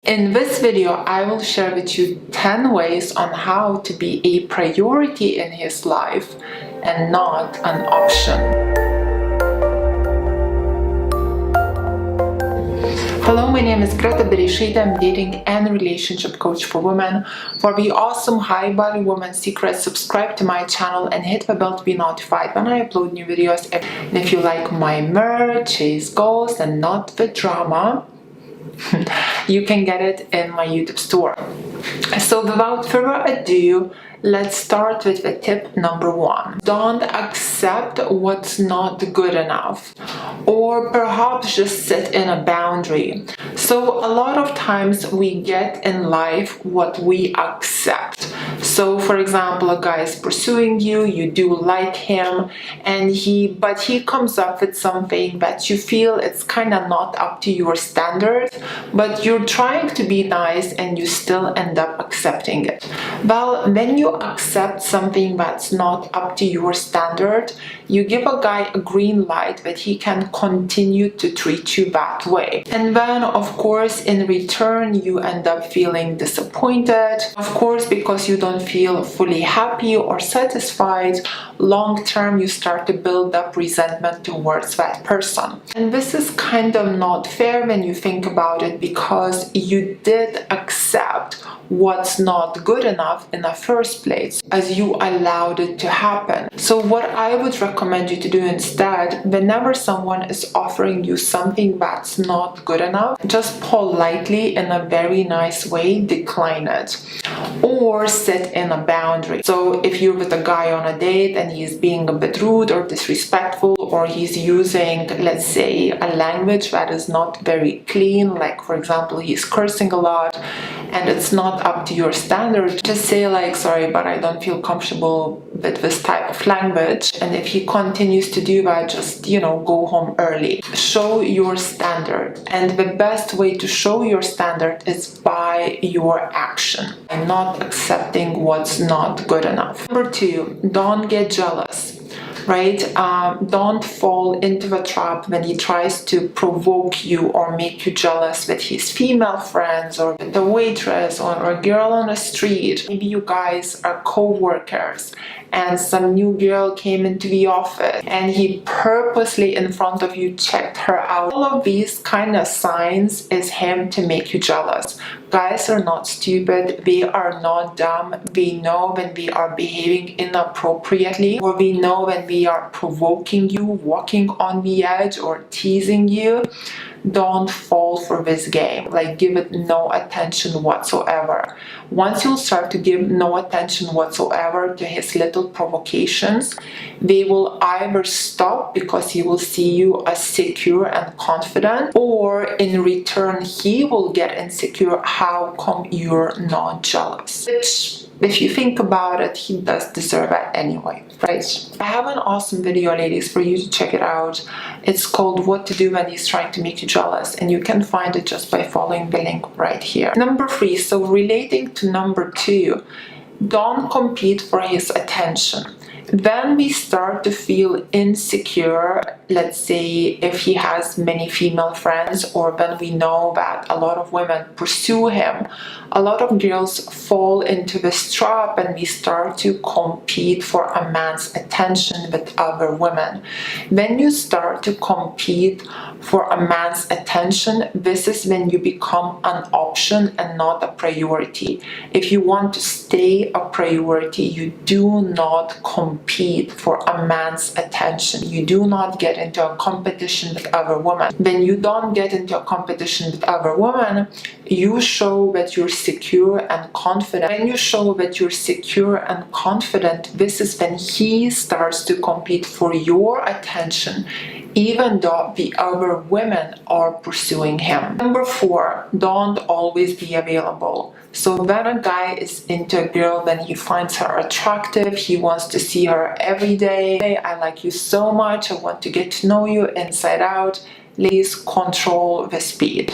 In this video, I will share with you 10 ways on how to be a priority in his life and not an option. Hello, my name is Greta Bereisaite. I'm dating and relationship coach for women. For the awesome high value woman secrets, subscribe to my channel and hit the bell to be notified when I upload new videos. And if you like my merch, chase goals and not the drama, you can get it in my YouTube store. So without further ado, let's start with the tip number 1. Don't accept what's not good enough, or perhaps just set in a boundary. So a lot of times we get in life what we accept. So for example, a guy is pursuing you, you do like him, and he comes up with something that you feel it's kind of not up to your standards, but you're trying to be nice and you still end up accepting it. Well, when you accept something that's not up to your standard, you give a guy a green light that he can continue to treat you that way. And then, of course, in return, you end up feeling disappointed. Of course, because you don't feel fully happy or satisfied, long term, you start to build up resentment towards that person. And this is kind of not fair when you think about it, because you did accept what's not good enough in the first place, as you allowed it to happen. So what I would recommend you to do instead, whenever someone is offering you something that's not good enough, just politely, in a very nice way, decline it or set in a boundary. So if you're with a guy on a date and he's being a bit rude or disrespectful, or he's using, let's say, a language that is not very clean, like for example he's cursing a lot and it's not up to your standard, just say like, sorry, but I don't feel comfortable with this type of language. And if he continues to do that, just, go home early. Show your standard. And the best way to show your standard is by your action and not accepting what's not good enough. Number 2, don't get jealous. Right? Don't fall into the trap when he tries to provoke you or make you jealous with his female friends, or with the waitress, or a girl on the street. Maybe you guys are co-workers and some new girl came into the office and he purposely in front of you checked her out. All of these kind of signs is him to make you jealous. Guys are not stupid, they are not dumb. We know when we are behaving inappropriately, or we know when we are provoking you, walking on the edge, or teasing you. Don't fall for this game. Like, give it no attention whatsoever. Once you'll start to give no attention whatsoever to his little provocations, they will either stop because he will see you as secure and confident, or in return he will get insecure. How come you're not jealous? Which, if you think about it, he does deserve it anyway, right? I have an awesome video, ladies, for you to check it out. It's called What to Do When He's Trying to Make You Jealous, and you can find it just by following the link right here. Number 3, so relating to number 2, don't compete for his attention. When we start to feel insecure, let's say if he has many female friends, or when we know that a lot of women pursue him, a lot of girls fall into this trap and we start to compete for a man's attention with other women. When you start to compete for a man's attention, this is when you become an option and not a priority. If you want to stay a priority, you do not compete for a man's attention. You do not get into a competition with other women. When you don't get into a competition with other women, you show that you're secure and confident. When you show that you're secure and confident, this is when he starts to compete for your attention, even though the other women are pursuing him. Number 4, don't always be available. So when a guy is into a girl, then he finds her attractive, he wants to see her every day. I like you so much, I want to get to know you inside out. ladies, control the speed.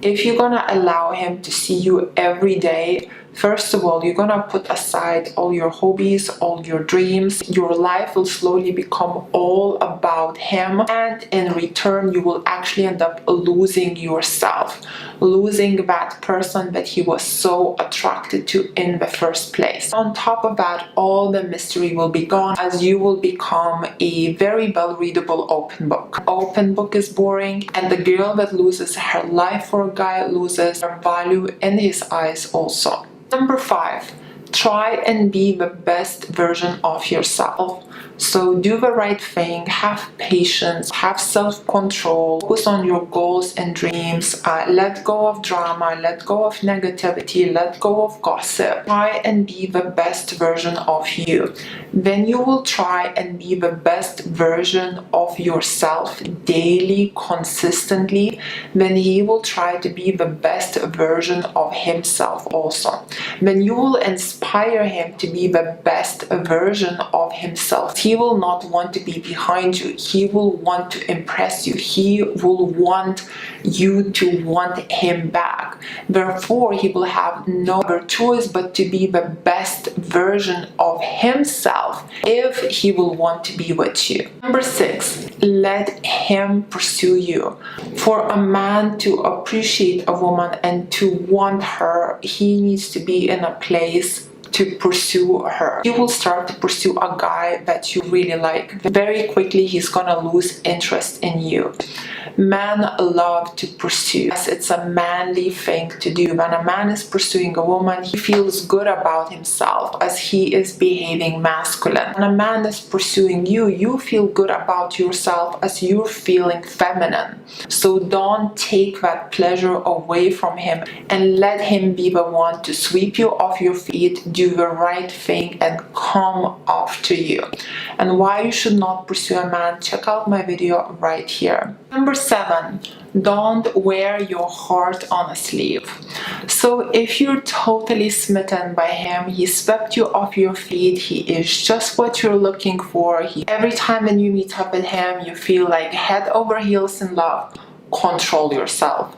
If you're gonna allow him to see you every day, first of all, you're gonna put aside all your hobbies, all your dreams. Your life will slowly become all about him, and in return, you will actually end up losing yourself, losing that person that he was so attracted to in the first place. On top of that, all the mystery will be gone, as you will become a very well-readable open book. Open book is boring, and the girl that loses her life for a guy loses her value in his eyes also. Number 5, try and be the best version of yourself. So do the right thing, have patience, have self-control, focus on your goals and dreams, let go of drama, let go of negativity, let go of gossip. Try and be the best version of you. Then you will try and be the best version of yourself daily, consistently. Then he will try to be the best version of himself also. Then you will inspire him to be the best version of himself. He will not want to be behind you. He will want to impress you. He will want you to want him back. Therefore, he will have no other choice but to be the best version of himself if he will want to be with you. Number 6, let him pursue you. For a man to appreciate a woman and to want her, he needs to be in a place to pursue her. You will start to pursue a guy that you really like. Very quickly, he's gonna lose interest in you. Men love to pursue. Yes, it's a manly thing to do. When a man is pursuing a woman, he feels good about himself as he is behaving masculine. When a man is pursuing you, you feel good about yourself as you're feeling feminine. So don't take that pleasure away from him and let him be the one to sweep you off your feet, do the right thing, and come after you. And why you should not pursue a man, check out my video right here. Number 7, don't wear your heart on a sleeve. So if you're totally smitten by him, he swept you off your feet, he is just what you're looking for. Every time when you meet up with him, you feel like head over heels in love. Control yourself.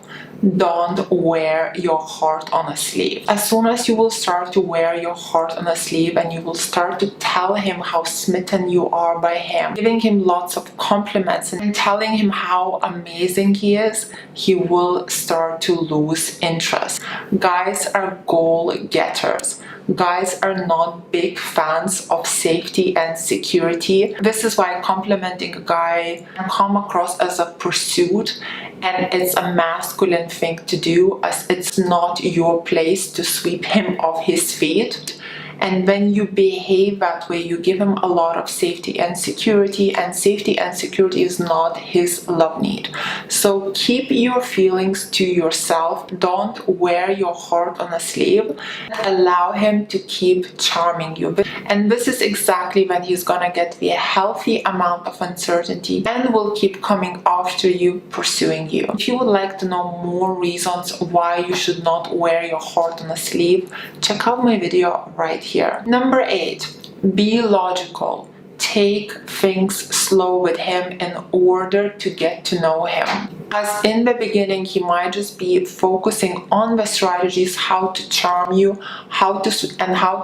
Don't wear your heart on a sleeve. As soon as you will start to wear your heart on a sleeve and you will start to tell him how smitten you are by him, giving him lots of compliments and telling him how amazing he is, he will start to lose interest. Guys are goal getters. Guys are not big fans of safety and security. This is why complimenting a guy can come across as a pursuit, and it's a masculine thing to do, as it's not your place to sweep him off his feet. And when you behave that way, you give him a lot of safety and security is not his love need. So keep your feelings to yourself. Don't wear your heart on a sleeve. Allow him to keep charming you. And this is exactly when he's gonna get the healthy amount of uncertainty and will keep coming after you, pursuing you. If you would like to know more reasons why you should not wear your heart on a sleeve, check out my video right here. Number 8, be logical. Take things slow with him in order to get to know him. As in the beginning, he might just be focusing on the strategies, how to charm you, how to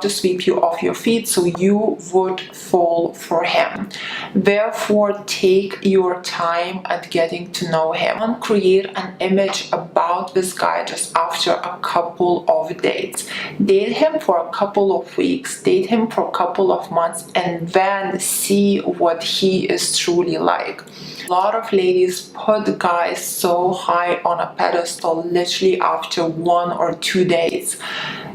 sweep you off your feet so you would fall for him. Therefore, take your time at getting to know him. Don't create an image about this guy just after a couple of dates. Date him for a couple of weeks, date him for a couple of months, and then see what he is truly like. A lot of ladies put guys so high on a pedestal literally after 1 or 2 days.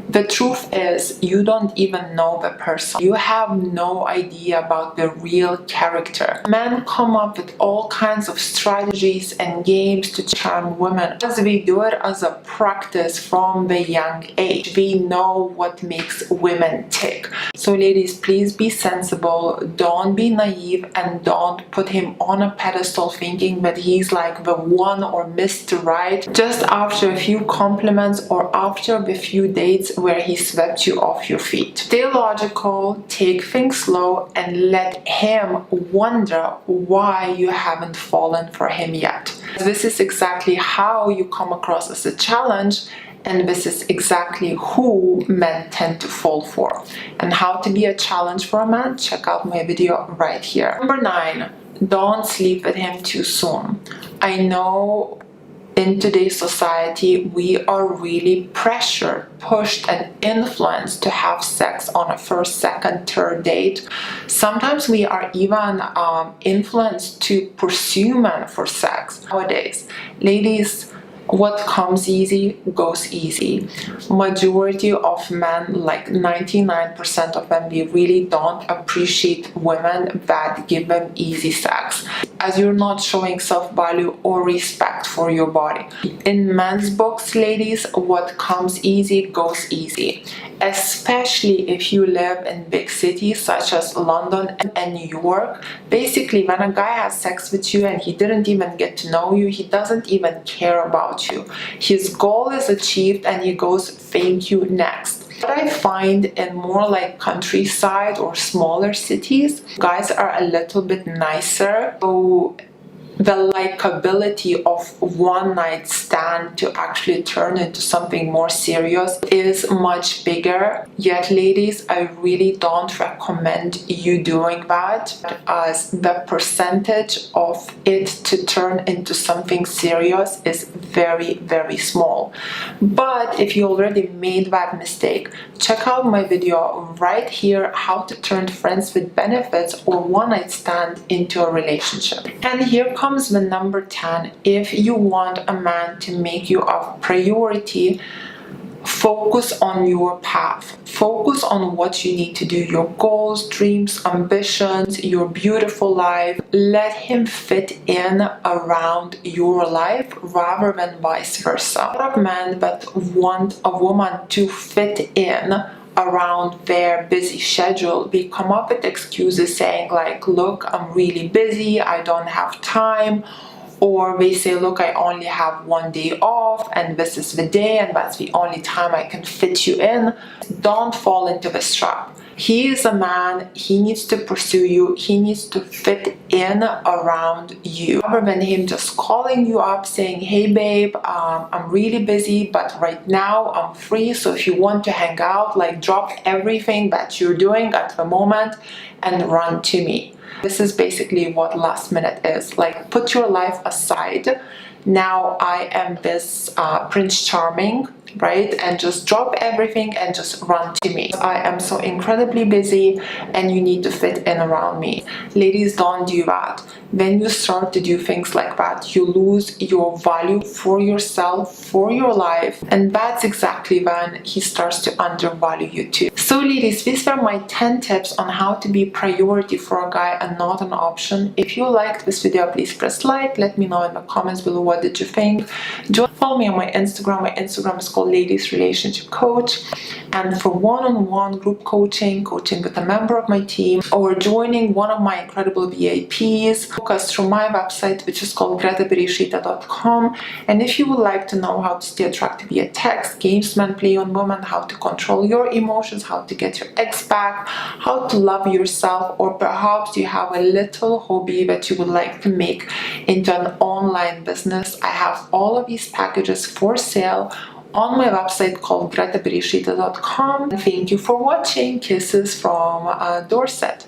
The truth is, you don't even know the person. You have no idea about the real character. Men come up with all kinds of strategies and games to charm women, as we do it as a practice from the young age. We know what makes women tick. So ladies, please be sensible, don't be naive, and don't put him on a pedestal thinking that he's like the one or Mr. Right just after a few compliments or after a few dates where he swept you off your feet. Stay logical, take things slow, and let him wonder why you haven't fallen for him yet. This is exactly how you come across as a challenge, and this is exactly who men tend to fall for. And how to be a challenge for a man, check out my video right here. Number 9, don't sleep with him too soon. I know in today's society, we are really pressured, pushed, and influenced to have sex on a first, second, third date. Sometimes we are even influenced to pursue men for sex. Nowadays, ladies, what comes easy goes easy. Majority of men, like 99% of them, they really don't appreciate women that give them easy sex, as you're not showing self-value or respect for your body. In men's books, ladies, what comes easy goes easy, especially if you live in big cities such as London and New York. Basically, when a guy has sex with you and he didn't even get to know you, he doesn't even care about you. His goal is achieved and he goes, thank you, next. What I find in more like countryside or smaller cities, guys are a little bit nicer. So the likability of one night stand to actually turn into something more serious is much bigger. Yet, ladies, I really don't recommend you doing that, as the percentage of it to turn into something serious is very, very small. But if you already made that mistake, check out my video right here, how to turn friends with benefits or one night stand into a relationship. And here comes the number 10. If you want a man to make you a priority, focus on your path. Focus on what you need to do, your goals, dreams, ambitions, your beautiful life. Let him fit in around your life rather than vice versa. A lot of men that want a woman to fit in around their busy schedule, they come up with excuses saying like, look, I'm really busy, I don't have time. Or they say, look, I only have one day off and this is the day and that's the only time I can fit you in. Don't fall into this trap. He is a man, he needs to pursue you, he needs to fit in around you. Rather than him just calling you up saying, hey babe, I'm really busy, but right now I'm free, so if you want to hang out, like drop everything that you're doing at the moment and run to me. This is basically what last minute is. Like, put your life aside. Now I am this Prince Charming, right? And just drop everything and just run to me. I am so incredibly busy and you need to fit in around me. Ladies, don't do that. When you start to do things like that, you lose your value for yourself, for your life, and that's exactly when he starts to undervalue you too. So ladies, these were my 10 tips on how to be priority for a guy and not an option. If you liked this video, please press like. Let me know in the comments below what did you think. Follow me on my Instagram. My Instagram is called Ladies Relationship Coach. And for one-on-one group coaching with a member of my team, or joining one of my incredible VIPs, book us through my website, which is called Bereisaite.com. And if you would like to know how to stay attractive via text, games men play on women, how to control your emotions, how to get your ex back, how to love yourself, or perhaps you have a little hobby that you would like to make into an online business, I have all of these packages for sale on my website called Greta.com. Thank you for watching. Kisses from Dorset.